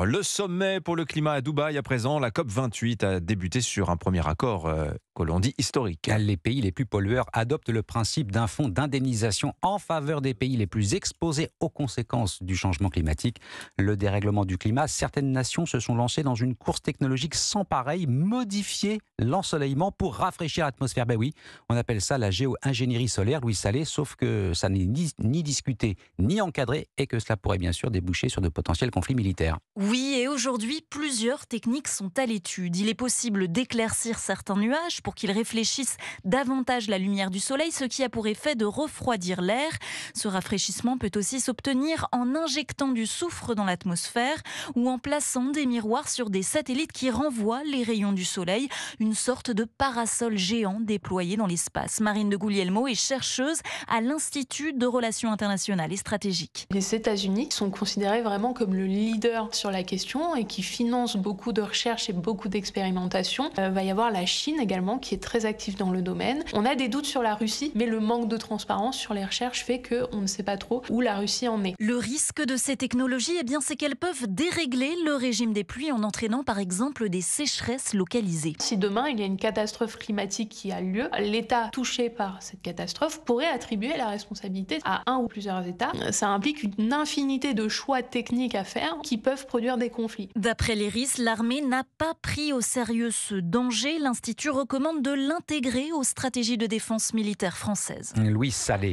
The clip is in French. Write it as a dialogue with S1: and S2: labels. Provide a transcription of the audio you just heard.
S1: l'heure. Le sommet pour le climat à Dubaï à présent, la COP28 a débuté sur un premier accord que l'on dit historique.
S2: Les pays les plus pollueurs adoptent le principe d'un fonds d'indemnisation en faveur des pays les plus exposés aux conséquences du changement climatique. Le dérèglement du climat, certaines nations se sont lancées dans une course technologique sans pareil, modifier l'ensoleillement pour rafraîchir l'atmosphère. Ben oui, on appelle ça la géo-ingénierie solaire, Louis Salé, sauf que ça n'est ni discuté ni encadré et que cela pourrait bien sûr déboucher sur de potentiels conflits militaires.
S3: Oui, et aujourd'hui, plusieurs techniques sont à l'étude. Il est possible d'éclaircir certains nuages pour qu'ils réfléchissent davantage la lumière du soleil, ce qui a pour effet de refroidir l'air. Ce rafraîchissement peut aussi s'obtenir en injectant du soufre dans l'atmosphère ou en plaçant des miroirs sur des satellites qui renvoient les rayons du soleil, une sorte de parasol géant déployé dans l'espace. Marine de Guglielmo est chercheuse à l'Institut de Relations internationales et stratégiques.
S4: Les États-Unis sont considérés vraiment comme le leader sur la question et qui financent beaucoup de recherches et beaucoup d'expérimentations. Va y avoir la Chine également qui est très active dans le domaine. On a des doutes sur la Russie, mais le manque de transparence sur les recherches fait qu'on ne sait pas trop où la Russie en est.
S3: Le risque de ces technologies, c'est qu'elles peuvent dérégler le régime des pluies en entraînant par exemple des sécheresses localisées.
S4: Si demain il y a une catastrophe climatique qui a lieu, l'État touché par cette catastrophe pourrait attribuer la responsabilité à un ou plusieurs États. Ça implique une infinité de choix techniques à faire qui peuvent produire des conflits.
S3: D'après l'IRIS, l'armée n'a pas pris au sérieux ce danger. L'Institut recommande de l'intégrer aux stratégies de défense militaire françaises.
S2: Louis Salé.